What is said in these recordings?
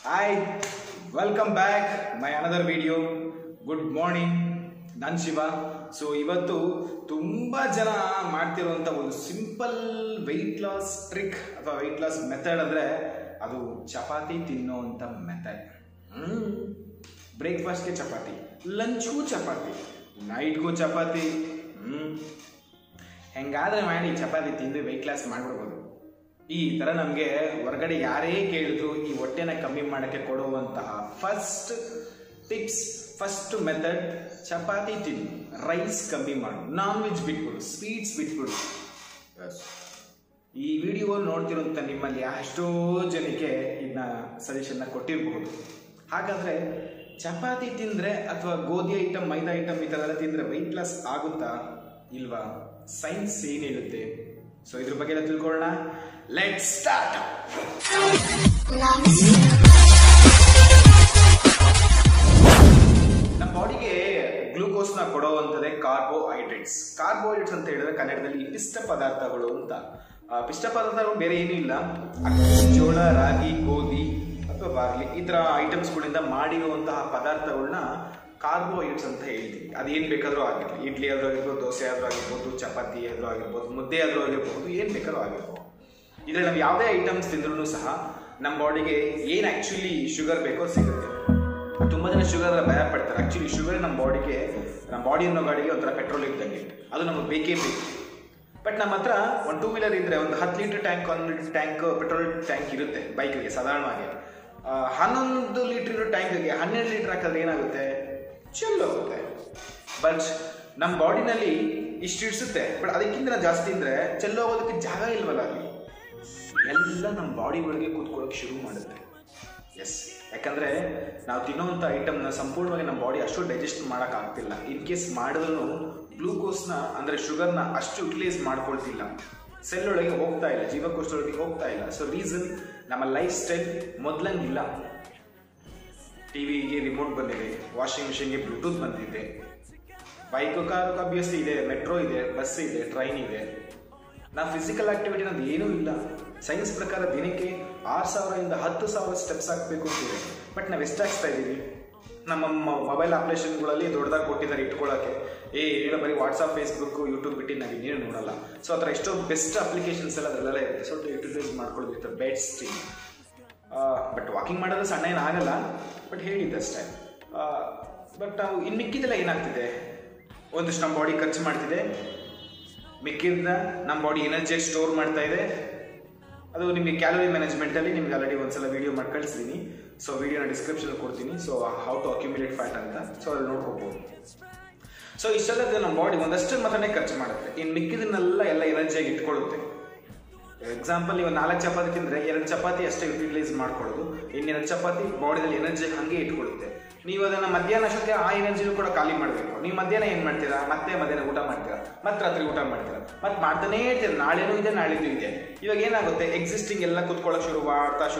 Hi, welcome back my another video. Good morning. ನಾನು Shiva. So ಇವತ್ತು ತುಂಬಾ ಜನ ಮಾಡ್ತಿರುವಂತ ಒಂದು ಸಿಂಪಲ್ ವೆಯ್ಟ್ ಲಾಸ್ ಟ್ರಿಕ್ ಅಥವಾ ವೆಯ್ಟ್ ಲಾಸ್ ಮೆಥಡ್ ಅಂದ್ರೆ ಅದು ಚಪಾತಿ ತಿನ್ನೋಂಥ ಮೆಥಡ್. ಬ್ರೇಕ್ಫಾಸ್ಟ್ಗೆ ಚಪಾತಿ, ಲಂಚ್ಗೂ ಚಪಾತಿ, ನೈಟ್ಗೂ ಚಪಾತಿ. ಹೆಂಗಾದ್ರೆ ಮಾಡಿ ಚಪಾತಿ ತಿಂದು ವೆಯ್ಟ್ ಲಾಸ್ ಮಾಡ್ಬಿಡ್ಬೋದು. ಈ ಥರ ನಮಗೆ ಹೊರಗಡೆ ಯಾರೇ ಕೇಳಿದ್ರು ಈ ಹೊಟ್ಟೆನ ಕಮ್ಮಿ ಮಾಡೋಕ್ಕೆ ಕೊಡುವಂತಹ first tips, first method chapati ತಿನ್ನು, ರೈಸ್ ಕಮ್ಮಿ ಮಾಡು, ನಾನ್ ವೆಜ್ ಬಿಟ್ಬಿಡು, ಸ್ವೀಟ್ಸ್ ಬಿಟ್ಬಿಡು. ಈ ವಿಡಿಯೋ ನೋಡ್ತಿರೋಂಥ ನಿಮ್ಮಲ್ಲಿ ಎಷ್ಟೋ ಜನಕ್ಕೆ ಇದನ್ನ ಸಜೆಷನ್ನ ಕೊಟ್ಟಿರಬಹುದು. ಹಾಗಾದರೆ ಚಪಾತಿ ತಿಂದರೆ ಅಥವಾ ಗೋಧಿ ಐಟಮ್, ಮೈದಾ ಐಟಮ್ ಈ ಥರ ಎಲ್ಲ ತಿಂದರೆ ವೆಯ್ಟ್ ಲಾಸ್ ಆಗುತ್ತಾ ಇಲ್ವಾ? ಸೈನ್ಸ್ ಏನು ಹೇಳುತ್ತೆ? ಸೊ ಇದ್ರ ಬಗ್ಗೆ ಎಲ್ಲ ತಿಳ್ಕೊಳ್ಳೋಣ. Let's start. ನಮ್ಮ ಬಾಡಿಗೆ ಗ್ಲೂಕೋಸ್ನ ಕೊಡುವಂಥದ್ದೇ ಕಾರ್ಬೋಹೈಡ್ರೇಟ್ಸ್. ಕಾರ್ಬೋಹೈಡ್ರೇಟ್ಸ್ ಅಂತ ಹೇಳಿದ್ರೆ ಕನ್ನಡದಲ್ಲಿ ಪಿಷ್ಟ ಪದಾರ್ಥಗಳು ಅಂತ. ಪಿಷ್ಟ ಪದಾರ್ಥಗಳು ಬೇರೆ ಏನೂ ಇಲ್ಲ, ಜೋಳ, ರಾಗಿ, ಗೋಧಿ ಅಥವಾ ಬಾರ್ಲಿ ಈ ಥರ ಐಟಮ್ಸ್ಗಳಿಂದ ಮಾಡಿರುವಂತಹ ಪದಾರ್ಥಗಳನ್ನ ಕಾರ್ಬೋಹೈಡ್ರೇಟ್ಸ್ ಅಂತ ಹೇಳ್ತೀವಿ. ಅದೇನು ಬೇಕಾದರೂ ಆಗಿರಲಿ, ಇಡ್ಲಿ ಆದರೂ ಆಗಿರ್ಬೋದು, ದೋಸೆ ಆದರೂ ಆಗಿರ್ಬೋದು, ಚಪಾತಿ ಆದರೂ ಆಗಿರ್ಬೋದು, ಮುದ್ದೆ ಆದರೂ ಆಗಿರ್ಬೋದು, ಏನು ಬೇಕಾದ್ರೂ ಆಗಿರ್ಬೋದು. ಇದರಲ್ಲಿ ನಾವು ಯಾವುದೇ ಐಟಮ್ಸ್ ತಿಂದ್ರೂ ಸಹ ನಮ್ಮ ಬಾಡಿಗೆ ಏನು ಆ್ಯಕ್ಚುಲಿ ಶುಗರ್ ಬೇಕೋ ಸಿಗುತ್ತೆ. ತುಂಬ ಜನ ಶುಗರ್ ಭಯ ಪಡ್ತಾರೆ. ಆ್ಯಕ್ಚುಲಿ ಶುಗರ್ ನಮ್ಮ ಬಾಡಿ ಅನ್ನೋ ಗಾಡಿಗೆ ಒಂಥರ ಪೆಟ್ರೋಲ್ ಇದ್ದಂಗೆ, ಅದು ನಮಗೆ ಬೇಕೇ ಬೇಕು. ಬಟ್ ನಮ್ಮ ಹತ್ರ ಒಂದು 2 ವೀಲರ್ ಇದ್ದರೆ ಒಂದು 10 litre tank, 1 tank petrol tank ಇರುತ್ತೆ ಬೈಕಿಗೆ ಸಾಧಾರಣವಾಗಿ. 11 ಲೀಟರ್ ಇರೋ ಟ್ಯಾಂಕಿಗೆ 12 ಲೀಟರ್ ಹಾಕಿದ್ರೆ ಏನಾಗುತ್ತೆ? ಚೆಲ್ಲೋಗುತ್ತೆ. ಬಟ್ ನಮ್ಮ ಬಾಡಿನಲ್ಲಿ ಇಷ್ಟು ಇಡಿಸುತ್ತೆ, ಬಟ್ ಅದಕ್ಕಿಂತ ಜಾಸ್ತಿ ಅಂದರೆ ಚೆಲ್ಲೋಗೋದಕ್ಕೆ ಜಾಗ ಇಲ್ವಲ್ಲ, ಅಲ್ಲಿ ಎಲ್ಲ ನಮ್ಮ ಬಾಡಿ ಒಳಗೆ ಕೂತ್ಕೊಳ್ಳೋಕೆ ಶುರು ಮಾಡುತ್ತೆ. ಎಸ್, ಯಾಕಂದರೆ ನಾವು ತಿನ್ನೋವಂಥ ಐಟಮ್ನ ಸಂಪೂರ್ಣವಾಗಿ ನಮ್ಮ ಬಾಡಿ ಅಷ್ಟು ಡೈಜೆಸ್ಟ್ ಮಾಡೋಕ್ಕಾಗ್ತಿಲ್ಲ. ಇನ್ ಕೇಸ್ ಮಾಡಿದ್ರೂ ಗ್ಲೂಕೋಸ್ನ ಅಂದರೆ ಶುಗರ್ನ ಅಷ್ಟು ಯುಟಿಲೈಸ್ ಮಾಡ್ಕೊಳ್ತಿಲ್ಲ, ಸೆಲ್ ಒಳಗೆ ಹೋಗ್ತಾ ಇಲ್ಲ, ಜೀವಕೋಶದೊಳಗೆ ಹೋಗ್ತಾ ಇಲ್ಲ. ಸೊ ರೀಸನ್, ನಮ್ಮ ಲೈಫ್ ಸ್ಟೈಲ್ ಮೊದಲಂಗಿಲ್ಲ. ಟಿವಿಗೆ ರಿಮೋಟ್ ಬಂದಿದೆ, ವಾಷಿಂಗ್ ಮಿಷಿನ್ಗೆ ಬ್ಲೂಟೂತ್ ಬಂದಿದೆ, ಬೈಕು ಕಾರು ಅಭ್ಯಾಸ ಇದೆ, ಮೆಟ್ರೋ ಇದೆ, ಬಸ್ ಇದೆ, ಟ್ರೈನ್ ಇದೆ. ನಾವು ಫಿಸಿಕಲ್ ಆಕ್ಟಿವಿಟಿ ಅನ್ನೋದು ಏನೂ ಇಲ್ಲ. ಸೈನ್ಸ್ ಪ್ರಕಾರ ದಿನಕ್ಕೆ 6,000 ಇಂದ 10,000 ಸ್ಟೆಪ್ಸ್ ಹಾಕಬೇಕು ಅಂತಿದೆ. ಬಟ್ ನಾವು ಎಷ್ಟು ಹಾಕ್ತಾ ಇದ್ದೀವಿ? ನಮ್ಮ ಮೊಬೈಲ್ ಅಪ್ಲಿಕೇಶನ್ಗಳಲ್ಲಿ ದೊಡ್ಡದಾಗಿ ಕೊಟ್ಟಿದ್ದಾರೆ ಇಟ್ಕೊಳ್ಳೋಕ್ಕೆ. ಏನೋ ಬರೀ ವಾಟ್ಸಪ್, ಫೇಸ್ಬುಕ್, ಯೂಟ್ಯೂಬ್ ಬಿಟ್ಟು ನಾವು ಇನ್ನೇನು ನೋಡಲ್ಲ. ಸೊ ಆ ಥರ ಎಷ್ಟೋ ಬೆಸ್ಟ್ ಅಪ್ಲಿಕೇಶನ್ಸ್ ಎಲ್ಲ ಅದರಲ್ಲೆಲ್ಲ ಇರುತ್ತೆ. ಸೊ ಯುಟಿಲೈಸ್ ಮಾಡ್ಕೊಳ್ಳೋದು ಬೆಸ್ಟ್ ಥಿಂಗ್. ಬಟ್ ವಾಕಿಂಗ್ ಮಾಡೋದು ಸಣ್ಣ ಏನಾಗಲ್ಲ, ಬಟ್ ಹೇಳಿದ್ದಷ್ಟೇ. ಬಟ್ ನಾವು ಇನ್ನು ಮಿಕ್ಕಿದೆಲ್ಲ ಏನಾಗ್ತಿದೆ? ಒಂದಷ್ಟು ನಮ್ಮ ಬಾಡಿ ಖರ್ಚು ಮಾಡ್ತಿದೆ, ಮಿಕ್ಕಿದ ನಮ್ಮ ಬಾಡಿ ಎನರ್ಜಿ ಸ್ಟೋರ್ ಮಾಡ್ತಾ ಇದೆ. ಅದು ನಿಮಗೆ ಕ್ಯಾಲೋರಿ ಮ್ಯಾನೇಜ್ಮೆಂಟಲ್ಲಿ ನಿಮ್ಗೆ ಆಲ್ರೆಡಿ ಒಂದ್ಸಲ ವೀಡಿಯೋ ಮಾಡಿ ಕಳಿಸ್ತೀನಿ. ಸೊ ವೀಡಿಯೋನ ಡಿಸ್ಕ್ರಿಪ್ಷನ್ ಕೊಡ್ತೀನಿ. So how to accumulate fat ಅಂತ, ಸೊ ಅಲ್ಲಿ ನೋಡ್ಕೋಬೋದು. ಸೊ ಇಷ್ಟೆಲ್ಲ ನಮ್ಮ ಬಾಡಿ ಒಂದಷ್ಟು ಮಾತ್ರನೇ ಖರ್ಚು ಮಾಡುತ್ತೆ, ಇನ್ನು ಮಿಕ್ಕಿದನ್ನೆಲ್ಲ ಎನರ್ಜಿಯಾಗಿ ಇಟ್ಕೊಳ್ಳುತ್ತೆ. ಎಕ್ಸಾಂಪಲ್, ನೀವು 4 ಚಪಾತಿ ತಿಂದರೆ 2 ಚಪಾತಿ ಅಷ್ಟೇ ಯುಟಿಲೈಸ್ ಮಾಡ್ಕೊಳ್ಳೋದು, ಇನ್ನು 2 ಚಪಾತಿ ಬಾಡಿನಲ್ಲಿ ಎನರ್ಜಿ ಹಾಗೆ ಇಟ್ಕೊಳ್ಳುತ್ತೆ. ನೀವು ಅದನ್ನು ಮಧ್ಯಾಹ್ನ ಅಷ್ಟೊತ್ತಿಗೆ ಆ ಎನರ್ಜಿನೂ ಕೂಡ ಖಾಲಿ ಮಾಡಬೇಕು. ನೀವು ಮಧ್ಯಾಹ್ನ ಏನು ಮಾಡ್ತೀರಾ? ಮತ್ತೆ ಮಧ್ಯಾಹ್ನ ಊಟ ಮಾಡ್ತೀರಾ, ಮತ್ತೆ ರಾತ್ರಿ ಊಟ ಮಾಡ್ತೀರಾ, ಮತ್ತೆ ಮಾಡ್ತಾನೇ ಇರ್ತೀರ. ನಾಳೆನೂ ಇದೆ, ನಾಳಿದ್ದು ಇದೆ. ಇವಾಗ ಏನಾಗುತ್ತೆ? ಎಕ್ಸಿಸ್ಟಿಂಗ್ ಎಲ್ಲ ಕುತ್ಕೊಳ್ಳೋಕೆ ಶುರು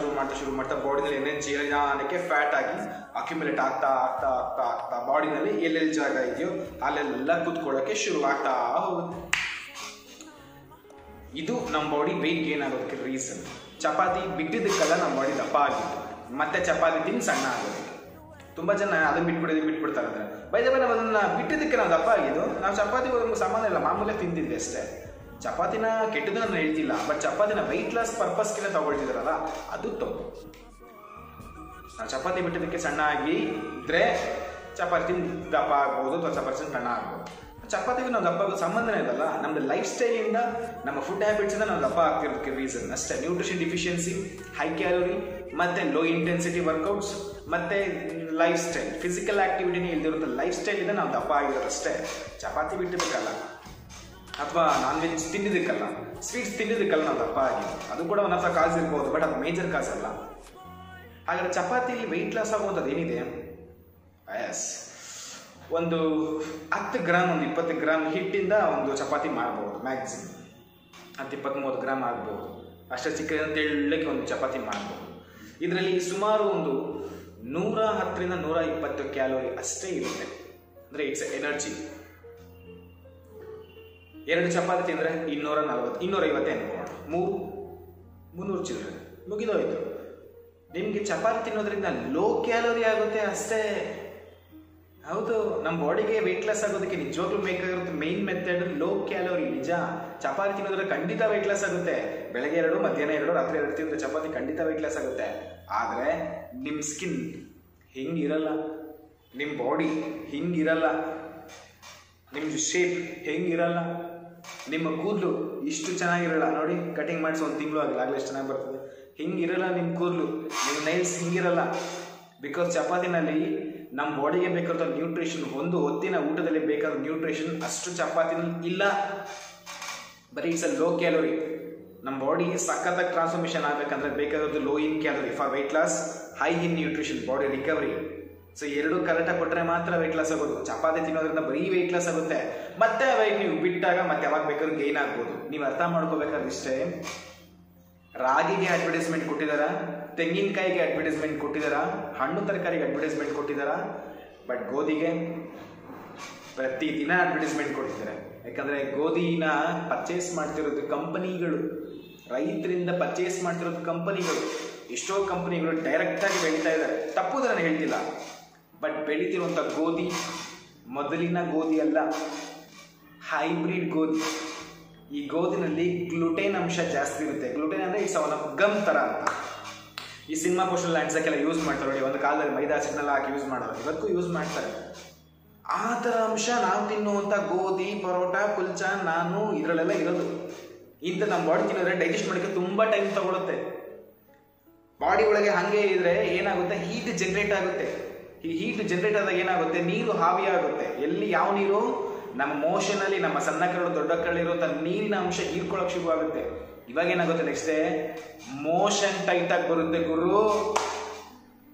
ಮಾಡ್ತಾ ಬಾಡಿನಲ್ಲಿ ಎನರ್ಜಿ ನಿಧಾನಕ್ಕೆ ಫ್ಯಾಟ್ ಆಗಿ ಅಕ್ಯುಮುಲೇಟ್ ಆಗ್ತಾ ಬಾಡಿನಲ್ಲಿ ಎಲ್ಲೆಲ್ಲಿ ಜಾಗ ಇದೆಯೋ ಅಲ್ಲೆಲ್ಲ ಕುತ್ಕೊಳ್ಳೋಕೆ ಶುರು ಆಗ್ತಾ ಹೋಗುತ್ತೆ. ಇದು ನಮ್ಮ ಬಾಡಿ ವೆಯ್ಟ್ ಗೇನ್ ಆಗೋದಕ್ಕೆ ರೀಸನ್. ಚಪಾತಿ ಬಿಟ್ಟಿದ್ದಕ್ಕೆಲ್ಲ ನಮ್ಮ ಬಾಡಿ ದಪ್ಪ ಆಗಿತ್ತು, ಮತ್ತೆ ಚಪಾತಿ ತಿಂದು ಸಣ್ಣ ಆಗೋದಕ್ಕೆ. ತುಂಬ ಜನ ಅದನ್ನು ಬಿಟ್ಬಿಡ್ತಾರೆ ಅಂದರೆ ನಾವು ಅದನ್ನು ಬಿಟ್ಟಿದ್ದಕ್ಕೆ ನಾವು ದಪ್ಪ ಆಗಿದ್ದು. ನಾವು ಚಪಾತಿ ಸಾಮಾನ್ಯ ಇಲ್ಲ, ಮಾಮೂಲಿ ತಿಂತಿದ್ವಿ ಅಷ್ಟೇ. ಚಪಾತಿನ ಕೆಟ್ಟದ್ದು ನಾನು ಹೇಳ್ತಿಲ್ಲ, ಬಟ್ ಚಪಾತಿನ ವೆಯ್ಟ್ ಲಾಸ್ ಪರ್ಪಸ್ಗೆ ತಗೊಳ್ತಿದಾರಲ್ಲ, ಅದು ತಪ್ಪು. ನಾವು ಚಪಾತಿ ಬಿಟ್ಟಿದ್ದಕ್ಕೆ ಸಣ್ಣ ಆಗಿ ಇದ್ರೆ ಚಪಾತಿ ತಿಂದು ದಪ್ಪ ಆಗ್ಬೋದು, ಅಥವಾ ಚಪಾತಿ ಸಣ್ಣ ಆಗ್ಬೋದು. ಚಪಾತಿಗೆ ನಾವು ದಪ್ಪ ಆಗೋದು ಸಂಬಂಧನೇ ಇರಲ್ಲ. ನಮ್ಮದು ಲೈಫ್ ಸ್ಟೈಲಿಂದ, ನಮ್ಮ ಫುಡ್ ಹ್ಯಾಬಿಟ್ಸಿಂದ ನಾವು ದಪ್ಪ ಆಗ್ತಿರೋದಕ್ಕೆ ರೀಸನ್ ಅಷ್ಟೇ. ನ್ಯೂಟ್ರಿಷನ್ ಡಿಫಿಷಿಯನ್ಸಿ, ಹೈ ಕ್ಯಾಲೋರಿ, ಮತ್ತು ಲೋ ಇಂಟೆನ್ಸಿಟಿ ವರ್ಕೌಟ್ಸ್, ಮತ್ತು ಲೈಫ್ ಸ್ಟೈಲ್, ಫಿಸಿಕಲ್ ಆಕ್ಟಿವಿಟಿನೇ ಇಲ್ದಿರುವಂಥ ಲೈಫ್ ಸ್ಟೈಲಿಂದ ನಾವು ದಪ್ಪ ಆಗಿರೋದಷ್ಟೇ. ಚಪಾತಿ ಬಿಟ್ಟಿದ್ದಕ್ಕಲ್ಲ, ಅಥವಾ ನಾನ್ ವೆಜ್ ತಿಂದಿದ್ದಕ್ಕಲ್ಲ, ಸ್ವೀಟ್ಸ್ ತಿಂದಿದ್ದಕ್ಕಲ್ಲ ನಾವು ದಪ್ಪ ಆಗಿದ್ದು. ಅದು ಕೂಡ ಒಂದು ಹೊಸ ಕಾಸ್ ಇರ್ಬೋದು, ಬಟ್ ಅದು ಮೇಜರ್ ಕಾಸ್ ಅಲ್ಲ. ಹಾಗಾದರೆ ಚಪಾತಿಲಿ ವೆಯ್ಟ್ ಲಾಸ್ ಆಗುವಂಥದ್ದು ಏನಿದೆ? ಎಸ್, ಒಂದು 10 ಗ್ರಾಮ್, ಒಂದು 20 ಗ್ರಾಮ್ ಹಿಟ್ಟಿಂದ ಒಂದು ಚಪಾತಿ ಮಾಡ್ಬೋದು. ಮ್ಯಾಕ್ಸಿಮಮ್ 10-20-30 ಗ್ರಾಮ್ ಆಗ್ಬೋದು. ಅಷ್ಟೇ ಚಿಕ್ಕ ತೆಳ್ಳಕ್ಕೆ ಒಂದು ಚಪಾತಿ ಮಾಡ್ಬೋದು. ಇದರಲ್ಲಿ ಸುಮಾರು ಒಂದು 110ರಿಂದ 120 ಕ್ಯಾಲೋರಿ ಅಷ್ಟೇ ಇರುತ್ತೆ. ಅಂದರೆ ಇಟ್ಸ್ ಎನರ್ಜಿ. 2 ಚಪಾತಿ ತಿಂದರೆ 240, 250 ಅನ್ಕೋಣ. 300 ಚಿಲ್ಲರೆ ಮುಗಿದೋಯ್ತು. ನಿಮಗೆ ಚಪಾತಿ ತಿನ್ನೋದ್ರಿಂದ ಲೋ ಕ್ಯಾಲೋರಿ ಆಗುತ್ತೆ ಅಷ್ಟೇ. ಹೌದು, ನಮ್ಮ ಬಾಡಿಗೆ ವೆಯ್ಟ್ ಲಾಸ್ ಆಗೋದಕ್ಕೆ ನಿಜವಾಗ್ಲೂ ಬೇಕಾಗಿರುತ್ತೆ ಮೇನ್ ಮೆಥಡ್ ಲೋ ಕ್ಯಾಲೋರಿ. ನಿಜ, ಚಪಾತಿ ತಿನ್ನೋದ್ರೆ ಖಂಡಿತ ವೆಯ್ಟ್ ಲಾಸ್ ಆಗುತ್ತೆ. ಬೆಳಗ್ಗೆ 2, ಮಧ್ಯಾಹ್ನ 2, ರಾತ್ರಿ 2 ತಿಂದ್ರೆ ಚಪಾತಿ ಖಂಡಿತ ವೆಯ್ಟ್ ಲಾಸ್ ಆಗುತ್ತೆ. ಆದರೆ ನಿಮ್ಮ ಸ್ಕಿನ್ ಹಿಂಗಿರಲ್ಲ, ನಿಮ್ಮ ಬಾಡಿ ಹಿಂಗಿರಲ್ಲ, ನಿಮ್ಮ ಶೇಪ್ ಹೆಂಗಿರಲ್ಲ, ನಿಮ್ಮ ಕೂದಲು ಇಷ್ಟು ಚೆನ್ನಾಗಿರಲ್ಲ. ನೋಡಿ, ಕಟಿಂಗ್ ಮಾಡಿಸಿ 1 ತಿಂಗಳು ಆಗಿಲ್ಲ, ಆಗಲೇ ಎಷ್ಟು ಚೆನ್ನಾಗಿ ಬರ್ತದೆ. ಹಿಂಗಿರಲ್ಲ ನಿಮ್ಮ ಕೂದಲು, ನಿಮ್ಮ ನೈಲ್ಸ್ ಹಿಂಗಿರಲ್ಲ. ಬಿಕಾಸ್ ಚಪಾತಿನಲ್ಲಿ ನಮ್ಮ ಬಾಡಿಗೆ ಬೇಕಾದ ನ್ಯೂಟ್ರಿಷನ್, ಒಂದು ಹೊತ್ತಿನ ಊಟದಲ್ಲಿ ಬೇಕಾದ ನ್ಯೂಟ್ರಿಷನ್ ಅಷ್ಟು ಚಪಾತಿನಲ್ಲಿ ಇಲ್ಲ. ಬರೀ ಇಟ್ಸ್ ಅ ಲೋ ಕ್ಯಾಲೋರಿ. ನಮ್ಮ ಬಾಡಿ ಸಖತ್ತಾಗಿ ಟ್ರಾನ್ಸ್ಫಾರ್ಮೇಷನ್ ಆಗಬೇಕಂದ್ರೆ ಬೇಕಾದದ್ದು low in calorie for weight loss, high in nutrition, body recovery. So ಎರಡೂ ಕರೆಕ್ಟಾಗಿ ಕೊಟ್ಟರೆ ಮಾತ್ರ ವೆಯ್ಟ್ ಲಾಸ್ ಆಗೋದು. ಚಪಾತಿ ತಿನ್ನೋದ್ರಿಂದ ಬರೀ ವೆಯ್ಟ್ ಲಾಸ್ ಆಗುತ್ತೆ. ಮತ್ತೆ ವೆಯ್ಟ್ ನೀವು ಬಿಟ್ಟಾಗ ಮತ್ತೆ ಯಾವಾಗ ಬೇಕಾದ್ರೂ ಗೇನ್ ಆಗ್ಬೋದು. ನೀವು ಅರ್ಥ ಮಾಡ್ಕೋಬೇಕಾದ್ರೆ ಇಷ್ಟೇ, ರಾಗಿಗೆ ಅಡ್ವರ್ಟೈಸ್ಮೆಂಟ್ ಕೊಟ್ಟಿದ್ದಾರಾ, ತೆಂಗಿನಕಾಯಿಗೆ ಅಡ್ವರ್ಟೈಸ್ಮೆಂಟ್ ಕೊಟ್ಟಿದ್ದಾರಾ, ಹಣ್ಣು ತರಕಾರಿಗೆ ಅಡ್ವರ್ಟೈಸ್ಮೆಂಟ್ ಕೊಟ್ಟಿದ್ದಾರಾ, ಬಟ್ ಗೋಧಿಗೆ ಪ್ರತಿದಿನ ಅಡ್ವರ್ಟೈಸ್ಮೆಂಟ್ ಕೊಡ್ತಿದ್ದಾರೆ. ಯಾಕಂದರೆ ಗೋಧಿನ ಪರ್ಚೇಸ್ ಮಾಡ್ತಿರೋದು ಕಂಪನಿಗಳು, ರೈತರಿಂದ ಪರ್ಚೇಸ್ ಮಾಡ್ತಿರೋದು ಕಂಪನಿಗಳು. ಎಷ್ಟೋ ಕಂಪನಿಗಳು ಡೈರೆಕ್ಟಾಗಿ ಬೆಳೀತಾ ಇದ್ದಾರೆ, ತಪ್ಪುದು ನಾನು ಹೇಳ್ತಿಲ್ಲ. ಬಟ್ ಬೆಳೀತಿರುವಂಥ ಗೋಧಿ ಮೊದಲಿನ ಗೋಧಿ ಅಲ್ಲ, ಹೈಬ್ರಿಡ್ ಗೋಧಿ. ಈ ಗೋಧಿನಲ್ಲಿ ಗ್ಲುಟೇನ್ ಅಂಶ ಜಾಸ್ತಿ ಇರುತ್ತೆ. ಗ್ಲುಟೇನ್ ಅಂದರೆ ಇಟ್ಸ್ ಅವನ ಗಮ್ ಥರ ಅಂತ. ಈ ಸಿನಿಮಾ ಪೋಸ್ಟಲ್ ಲ್ಯಾಂಡ್ಸಕ್ಕೆಲ್ಲ ಯೂಸ್ ಮಾಡ್ತಾರೆ ನೋಡಿ, ಒಂದು ಕಾಲದಲ್ಲಿ ಮೈದಾ ಸಿಗ್ನಲ್ ಹಾಕಿ ಯೂಸ್ ಮಾಡೋರು, ಇವತ್ತಿಗೂ ಯೂಸ್ ಮಾಡ್ತಾರೆ. ಆ ಥರ ಅಂಶ ನಾವು ತಿನ್ನುವಂಥ ಗೋಧಿ, ಪರೋಟ, ಕುಲ್ಚಾ, ನಾನು ಇದರಲ್ಲೆಲ್ಲ ಇರೋದು. ಇಂಥ ನಮ್ಮ ಬಾಡಿ ತಿನ್ನೋದ್ರೆ ಡೈಜೆಸ್ಟ್ ಮಾಡೋಕ್ಕೆ ತುಂಬ ಟೈಮ್ ತಗೊಳುತ್ತೆ. ಬಾಡಿ ಒಳಗೆ ಹಾಗೆ ಇದ್ರೆ ಏನಾಗುತ್ತೆ, ಹೀಟ್ ಜನರೇಟ್ ಆಗುತ್ತೆ. ಈ ಹೀಟ್ ಜನರೇಟ್ ಆದಾಗ ಏನಾಗುತ್ತೆ, ನೀರು ಹಾವಿ ಆಗುತ್ತೆ. ಎಲ್ಲಿ ಯಾವ ನೀರು, ನಮ್ಮ ಮೋಷನಲ್ಲಿ, ನಮ್ಮ ಸಣ್ಣ ಕರಳು ದೊಡ್ಡ ಕರಳಿರುವಂಥ ನೀರಿನ ಅಂಶ ಹೀರ್ಕೊಳ್ಳೋಕೆ ಶುರು ಆಗುತ್ತೆ. ಇವಾಗ ಏನಾಗುತ್ತೆ, ನೆಕ್ಸ್ಟ್ ಡೇ ಮೋಷನ್ ಟೈಟ್ ಆಗಿ ಬರುತ್ತೆ ಗುರು.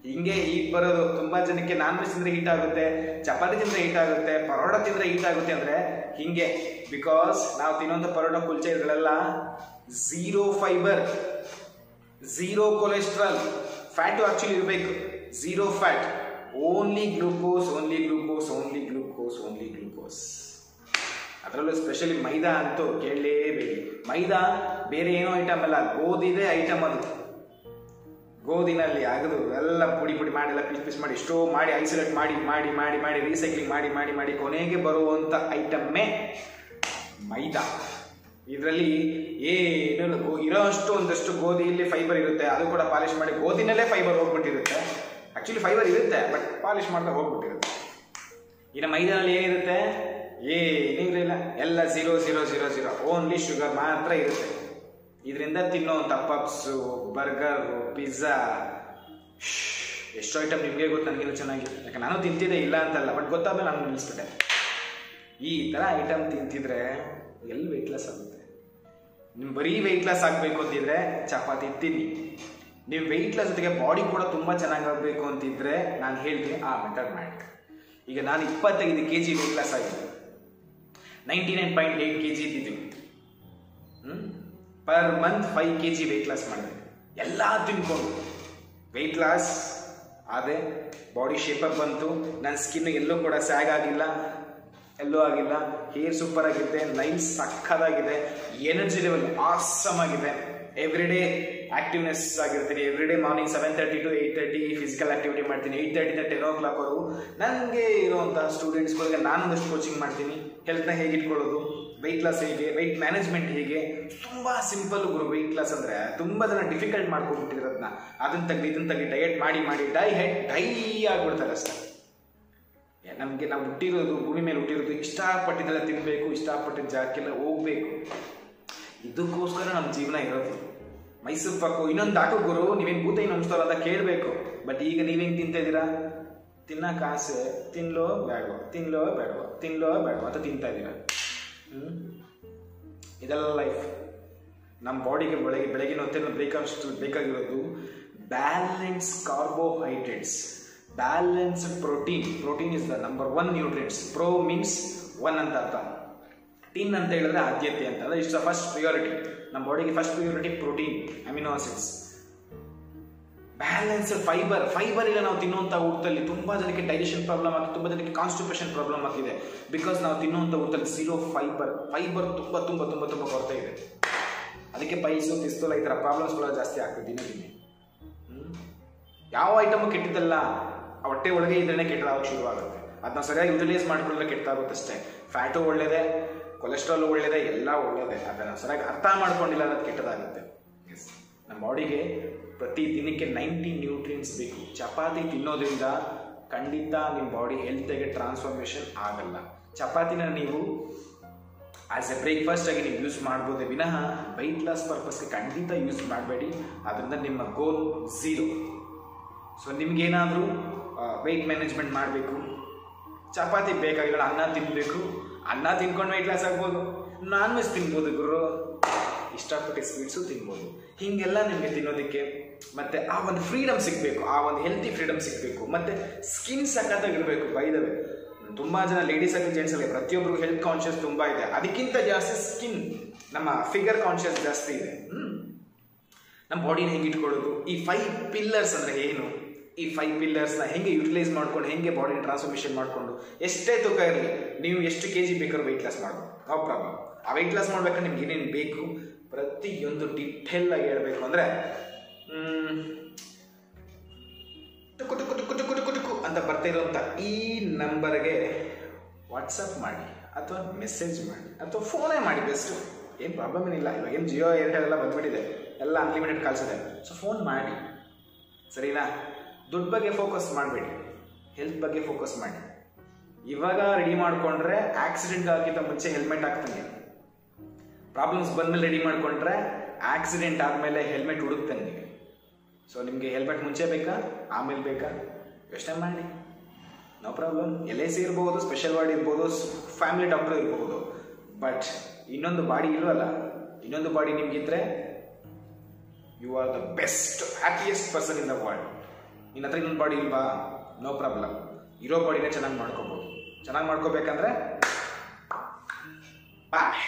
ಹಿಂಗೆ ಹೀಟ್ ಬರೋದು. ತುಂಬ ಜನಕ್ಕೆ ನಾನ್ ವೆಜ್ ತಿಂದರೆ ಹೀಟ್ ಆಗುತ್ತೆ, ಚಪಾತಿ ತಿಂದರೆ ಹೀಟ್ ಆಗುತ್ತೆ, ಪರೋಟ ತಿಂದರೆ ಹೀಟ್ ಆಗುತ್ತೆ. ಅಂದರೆ ಹಿಂಗೆ, ಬಿಕಾಸ್ ನಾವು ತಿನ್ನೋಂಥ ಪರೋಟ, ಕುಲ್ಚೆ ಇದ್ರಲ್ಲೆಲ್ಲ zero fibre, zero cholesterol, fat actually ಇರಬೇಕು, zero fat, only glucose, only glucose, only glucose, only glucose. ಅದರಲ್ಲೂ ಸ್ಪೆಷಲಿ ಮೈದಾ ಅಂತೂ ಕೇಳಲೇಬೇಡಿ. ಮೈದಾ ಬೇರೆ ಏನೋ ಐಟಮ್ ಅಲ್ಲ, ಗೋಧಿದೇ ಐಟಮ್ ಅದು. ಗೋಧಿನಲ್ಲಿ ಆಗದು ಎಲ್ಲ ಪುಡಿ ಪುಡಿ ಮಾಡಿ, ಎಲ್ಲ ಪೀಸ್ ಮಾಡಿ, ಎಷ್ಟೋ ಮಾಡಿ ಐಸೋಲೇಟ್ ಮಾಡಿ ಮಾಡಿ ಮಾಡಿ ಮಾಡಿ ರೀಸೈಕ್ಲಿಂಗ್ ಮಾಡಿ ಮಾಡಿ ಮಾಡಿ ಕೊನೆಗೆ ಬರುವಂಥ ಐಟಮ್ಮೇ ಮೈದಾ. ಇದರಲ್ಲಿ ಏನು ಇರೋ ಅಷ್ಟು ಒಂದಷ್ಟು ಗೋಧಿಯಲ್ಲಿ ಫೈಬರ್ ಇರುತ್ತೆ, ಅದು ಕೂಡ ಪಾಲಿಶ್ ಮಾಡಿ, ಗೋಧಿನಲ್ಲೇ ಫೈಬರ್ ಹೋಗ್ಬಿಟ್ಟಿರುತ್ತೆ. ಆ್ಯಕ್ಚುಲಿ ಫೈಬರ್ ಇರುತ್ತೆ, ಬಟ್ ಪಾಲಿಶ್ ಮಾಡ್ತಾ ಹೋಗ್ಬಿಟ್ಟಿರುತ್ತೆ. ಇನ್ನು ಮೈದಾನಲ್ಲಿ ಏನಿರುತ್ತೆ, ಏನಿರಲಿಲ್ಲ, ಎಲ್ಲ 0 0 0 0, ಓನ್ಲಿ ಶುಗರ್ ಮಾತ್ರ ಇರುತ್ತೆ. ಇದರಿಂದ ತಿನ್ನೋವಂಥ ಪಪ್ಸು, ಬರ್ಗರು, ಪಿಜ್ಜಾ, ಎಷ್ಟೋ ಐಟಮ್ ನಿಮಗೆ ಗೊತ್ತು, ನನಗಿನ್ನೂ ಚೆನ್ನಾಗಿ. ಯಾಕೆ ನಾನು ತಿಂತಿದ್ದೆ, ಇಲ್ಲ ಅಂತಲ್ಲ, ಬಟ್ ಗೊತ್ತಾದ್ಮೇಲೆ ನಾನು ನಿಲ್ಲಿಸ್ಬಿಟ್ಟೆ. ಈ ಥರ ಐಟಮ್ ತಿಂತಿದ್ರೆ ಎಲ್ಲಿ ವೆಯ್ಟ್ ಲಾಸ್ ಆಗುತ್ತೆ. ನೀವು ಬರೀ ವೆಯ್ಟ್ ಲಾಸ್ ಆಗಬೇಕು ಅಂತಿದ್ರೆ ಚಪಾತಿ ತಿನ್ನಿ. ನೀವು ವೆಯ್ಟ್ ಲಾಸ್ ಜೊತೆಗೆ ಬಾಡಿ ಕೂಡ ತುಂಬ ಚೆನ್ನಾಗಾಗಬೇಕು ಅಂತಿದ್ರೆ ನಾನು ಹೇಳ್ತೀನಿ ಆ ಮೆಥಡ್ ಮಾಡಿ. ಈಗ ನಾನು 25 kg ವೆಯ್ಟ್ ಲಾಸ್ ಆಗಿದೆ, 99.8 kg ಇದ್ದಿದ್ದೀವಿ. Per month 5 kg weight loss ಮಾಡಿದೆ. ಎಲ್ಲ ತಿನ್ಕೊಂಡು ವೆಯ್ಟ್ ಲಾಸ್ ಆದರೆ ಬಾಡಿ ಶೇಪಪ್ ಬಂತು. ನನ್ನ ಸ್ಕಿನ್ ಎಲ್ಲೂ ಕೂಡ ಸ್ಯಾಗ್ ಆಗಿಲ್ಲ, ಎಲ್ಲೂ ಆಗಿಲ್ಲ. ಹೇರ್ ಸೂಪರ್ ಆಗಿದೆ, ನೈಲ್ಸ್ ಸಕ್ಕದಾಗಿದೆ, ಎನರ್ಜಿ ಲೆವೆಲ್ ಆಸಮ್ ಆಗಿದೆ. ಎವ್ರಿ ಡೇ ಆಕ್ಟಿವ್ನೆಸ್ ಆಗಿರ್ತೀನಿ. Every day morning 7:30 to 8:30 physical activity ಮಾಡ್ತೀನಿ. 8:30 to 10 o'clock ನನಗೆ ಇರುವಂಥ ಸ್ಟೂಡೆಂಟ್ಸ್ಗಳಿಗೆ ನಾನೊಂದಷ್ಟು ಕೋಚಿಂಗ್ ಮಾಡ್ತೀನಿ. ಹೆಲ್ತ್ನ ಹೇಗೆ ಇಟ್ಕೊಳ್ಳೋದು, ವೆಯ್ಟ್ ಲಾಸ್ ಹೇಗೆ, ವೆಯ್ಟ್ ಮ್ಯಾನೇಜ್ಮೆಂಟ್ ಹೇಗೆ. ತುಂಬ ಸಿಂಪಲ್ ಗುರು ವೆಯ್ಟ್ ಲಾಸ್ ಅಂದರೆ. ತುಂಬ ಜನ ಡಿಫಿಕಲ್ಟ್ ಮಾಡ್ಕೊಂಡ್ಬಿಟ್ಟಿರೋದನ್ನ, ಅದನ್ನು ತೆಗ್ದು ಇದನ್ನು ತೆಗಿ ಡಯಟ್ ಮಾಡಿ ಮಾಡಿ ಡೈ ಆಗಿಬಿಡ್ತಾರೆ ಅಷ್ಟೇ. ನಮಗೆ ನಾವು ಹುಟ್ಟಿರೋದು, ಭೂಮಿ ಮೇಲೆ ಹುಟ್ಟಿರೋದು ಇಷ್ಟಪಟ್ಟಿದ್ದೆಲ್ಲ ತಿನ್ನಬೇಕು, ಇಷ್ಟಪಟ್ಟಿದ್ದ ಜಾಗಕ್ಕೆಲ್ಲ ಹೋಗ್ಬೇಕು. ಇದಕ್ಕೋಸ್ಕರ ನಮ್ಮ ಜೀವನ ಇರೋದು. ಮೈಸೂರು ಪಾಕು ಇನ್ನೊಂದು ಹಾಕು ಗುರು, ನೀವೇನು ಭೂತ ಏನು ಅನಿಸ್ತಾರೋ ಅಂತ ಕೇಳಬೇಕು. ಬಟ್ ಈಗ ನೀವೇನು ತಿಂತಾ ಇದ್ದೀರಾ, ತಿನ್ನೋಕೆ ಆಸೆ, ತಿನ್ಲೋ ಬೇಡವೋ, ತಿನ್ಲೋ ಬೇಡವೋ, ತಿನ್ಲೋ ಬೇಡವೋ ಅಂತ ತಿಂತಾ ಇದ್ದೀರಾ. ಇದೆಲ್ಲ ಲೈಫ್. ನಮ್ಮ ಬಾಡಿಗೆ ಬೆಳಗಿನ ಹೊತ್ತಲ್ಲಿ ಬೇಕಷ್ಟು ಬೇಕಾಗಿರೋದು balance carbohydrates, balanced protein. Protein is the number 1 nutrients. Pro means 1 ಅಂತ ಅರ್ಥ, ಟಿನ್ ಅಂತ ಹೇಳಿದ್ರೆ ಆದ್ಯತೆ ಅಂತ. ಅಂದರೆ ಇಟ್ಸ್ ಫಸ್ಟ್ ಪ್ರಿಯಾರಿಟಿ. ನಮ್ಮ ಬಾಡಿಗೆ first priority protein, amino acids, balanced fibre. Fibre ಇಲ್ಲ ನಾವು ತಿನ್ನುವಂಥ ಊಟದಲ್ಲಿ. ತುಂಬ ಜನಕ್ಕೆ ಡೈಜೆಷನ್ ಪ್ರಾಬ್ಲಮ್ ಆಗಿದೆ, ತುಂಬ ಜನಕ್ಕೆ ಕಾನ್ಸ್ಟಿಪೇಷನ್ ಪ್ರಾಬ್ಲಮ್ ಆಗಿದೆ. ಬಿಕಾಸ್ ನಾವು ತಿನ್ನುವಂಥ ಊಟದಲ್ಲಿ ಝೀರೋ ಫೈಬರ್. ಫೈಬರ್ ತುಂಬ ತುಂಬ ತುಂಬ ತುಂಬ ಕೊರತೆ ಇದೆ. ಅದಕ್ಕೆ ಪೈಲ್ಸು, ಪಿಸ್ತೂಲ ಈ ಥರ ಪ್ರಾಬ್ಲಮ್ಸ್ಗಳು ಜಾಸ್ತಿ ಆಗ್ತದೆ ದಿನೇ ದಿನೇ. ಯಾವ ಐಟಮು ಕೆಟ್ಟಿದ್ದಲ್ಲ, ಹೊಟ್ಟೆ ಒಳಗೆ ಇದ್ರೇ ಕೆಟ್ಟದಾಗೋಕ್ಕೆ ಶುರುವಾಗುತ್ತೆ. ಅದನ್ನ ಸರಿಯಾಗಿ ಯುಟಿಲೈಸ್ ಮಾಡ್ಕೊಂಡ್ರೆ ಕೆಟ್ಟಾಗುತ್ತೆ ಅಷ್ಟೇ. ಫ್ಯಾಟು ಒಳ್ಳೇದೆ, ಕೊಲೆಸ್ಟ್ರಾಲ್ ಒಳ್ಳೇದೆ, ಎಲ್ಲ ಒಳ್ಳೇದೆ. ಅದನ್ನು ಸರಿಯಾಗಿ ಅರ್ಥ ಮಾಡ್ಕೊಂಡಿಲ್ಲ ಅನ್ನೋದು ಕೆಟ್ಟದಾಗುತ್ತೆ. ಎಸ್, ನಮ್ಮ ಬಾಡಿಗೆ ಪ್ರತಿ ದಿನಕ್ಕೆ 90 ನ್ಯೂಟ್ರಿಯೆಂಟ್ಸ್ ಬೇಕು. ಚಪಾತಿ ತಿನ್ನೋದ್ರಿಂದ ಖಂಡಿತ ನಿಮ್ಮ ಬಾಡಿ ಹೆಲ್ತಿಗೆ ಟ್ರಾನ್ಸ್ಫಾರ್ಮೇಷನ್ ಆಗಲ್ಲ. ಚಪಾತಿನ ನೀವು ಆಸ್ ಎ ಬ್ರೇಕ್ಫಾಸ್ಟ್ ಆಗಿ ನೀವು ಯೂಸ್ ಮಾಡ್ಬೋದೇ ವಿನಃ ವೆಯ್ಟ್ ಲಾಸ್ ಪರ್ಪಸ್ಗೆ ಖಂಡಿತ ಯೂಸ್ ಮಾಡಬೇಡಿ. ಅದರಿಂದ ನಿಮ್ಮ ಗೋಲ್ 0. ಸೊ ನಿಮ್ಗೇನಾದರೂ ವೆಯ್ಟ್ ಮ್ಯಾನೇಜ್ಮೆಂಟ್ ಮಾಡಬೇಕು, ಚಪಾತಿ ಬೇಕಾಗಿಲ್ಲ, ಅನ್ನ ತಿನ್ನಬೇಕು. ಅನ್ನ ತಿನ್ಕೊಂಡು ವೆಯ್ಟ್ ಲಾಸ್ ಆಗ್ಬೋದು. ನಾನ್ ವೆಜ್ ತಿನ್ಬೋದು ಗುರು, ಇಷ್ಟಪಟ್ಟು ಸ್ವೀಟ್ಸು ತಿನ್ಬೋದು. ಹೀಗೆಲ್ಲ ನಿಮಗೆ ತಿನ್ನೋದಕ್ಕೆ ಮತ್ತು ಆ ಒಂದು ಫ್ರೀಡಮ್ ಸಿಗಬೇಕು, ಆ ಒಂದು ಹೆಲ್ತಿ ಫ್ರೀಡಮ್ ಸಿಗಬೇಕು. ಮತ್ತು ಸ್ಕಿನ್ ಸಖತ್ತಾಗಿರಬೇಕು. ಬೈ ದ ವೇ, ತುಂಬ ಜನ ಲೇಡೀಸ್ ಆಗಿ ಜೆಂಟ್ಸ್ ಆಗಿ ಪ್ರತಿಯೊಬ್ಬರು ಹೆಲ್ತ್ ಕಾನ್ಷಿಯಸ್ ತುಂಬ ಇದೆ. ಅದಕ್ಕಿಂತ ಜಾಸ್ತಿ ಸ್ಕಿನ್, ನಮ್ಮ ಫಿಗರ್ ಕಾನ್ಷಿಯಸ್ ಜಾಸ್ತಿ ಇದೆ. ನಮ್ಮ ಬಾಡಿನ ಹೆಂಗೆ ಇಟ್ಕೊಳ್ಳೋದು, ಈ 5 ಪಿಲ್ಲರ್ಸ್ ಅಂದರೆ ಏನು, ಈ 5 ಪಿಲ್ಲರ್ಸ್ನ ಹೆಂಗೆ ಯುಟಿಲೈಸ್ ಮಾಡ್ಕೊಂಡು ಹೆಂಗೆ ಬಾಡಿನ ಟ್ರಾನ್ಸ್ಫಾರ್ಮೇಷನ್ ಮಾಡಿಕೊಂಡು ಎಷ್ಟೇ ತೂಕ ಇರಲಿ, ನೀವು ಎಷ್ಟು kg ಬೇಕಾದ್ರೂ ವೆಯ್ಟ್ ಲಾಸ್ ಮಾಡ್ಬೋದು, ನೋ ಪ್ರಾಬ್ಲಮ್. ಆ ವೆಯ್ಟ್ ಲಾಸ್ ಮಾಡ್ಬೇಕಾದ್ರೆ ನಿಮ್ಗೆ ಏನೇನು ಬೇಕು ಪ್ರತಿಯೊಂದು ಡಿಟೇಲ್ ಆಗಿ ಹೇಳಬೇಕು ಅಂದರೆ ಟುಕು ಟುಕು ಟುಕು ಟುಕು ಟುಕು ಟುಕು ಅಂತ ಬರ್ತಾ ಇರುವಂಥ ಈ ನಂಬರ್ಗೆ ವಾಟ್ಸಪ್ ಮಾಡಿ ಅಥವಾ ಮೆಸೇಜ್ ಮಾಡಿ ಅಥವಾ ಫೋನೇ ಮಾಡಿ. ಬೆಸ್ಟು, ಏನು ಪ್ರಾಬ್ಲಮ್ ಏನಿಲ್ಲ. ಇವಾಗೇನು ಜಿಯೋ ಏರ್ಟೆಲ್ ಎಲ್ಲ ಬಂದ್ಬಿಟ್ಟಿದೆ, ಎಲ್ಲ ಅನ್ಲಿಮಿಟೆಡ್ ಕಾಲ್ಸ್ ಇದೆ. ಸೊ ಫೋನ್ ಮಾಡಿ, ಸರಿನಾ? ದುಡ್ಡು ಬಗ್ಗೆ ಫೋಕಸ್ ಮಾಡಬೇಡಿ, ಹೆಲ್ತ್ ಬಗ್ಗೆ ಫೋಕಸ್ ಮಾಡಿ. ಇವಾಗ ರೆಡಿ ಮಾಡಿಕೊಂಡ್ರೆ ಆಕ್ಸಿಡೆಂಟ್ ಆಗಿದ್ದ ಮುಂಚೆ ಹೆಲ್ಮೆಟ್ ಹಾಕ್ತಾನೆ. ಪ್ರಾಬ್ಲಮ್ಸ್ ಬಂದಮೇಲೆ ರೆಡಿ ಮಾಡಿಕೊಂಡ್ರೆ ಆಕ್ಸಿಡೆಂಟ್ ಆದಮೇಲೆ ಹೆಲ್ಮೆಟ್ ಹುಡುಕ್ತಾನೆ. ಸೊ ನಿಮಗೆ ಹೆಲ್ಮೆಟ್ ಮುಂಚೆ ಬೇಕಾ ಆಮೇಲೆ ಬೇಕಾ ಯೋಚನೆ ಮಾಡಿ, ನೋ ಪ್ರಾಬ್ಲಮ್. LIC ಇರ್ಬೋದು, ಸ್ಪೆಷಲ್ ವಾರ್ಡ್ ಇರ್ಬೋದು, ಫ್ಯಾಮಿಲಿ ಡಾಕ್ಟರ್ ಇರ್ಬೋದು. ಬಟ್ ಇನ್ನೊಂದು ಬಾಡಿ ಇಲ್ವಲ್ಲ, ಇನ್ನೊಂದು ಬಾಡಿ ನಿಮಗಿದ್ರೆ you are the best happiest person in the world. ನಿನ್ನ ಹತ್ರ ಇನ್ನೊಂದು ಬಾಡಿ ಇಲ್ವಾ, ನೋ ಪ್ರಾಬ್ಲಮ್. ಇರೋ ಬಾಡಿನೇ ಚೆನ್ನಾಗಿ ಮಾಡ್ಕೋಬೋದು. ಚೆನ್ನಾಗಿ ಮಾಡ್ಕೋಬೇಕಂದ್ರೆ ಬಾಯ್.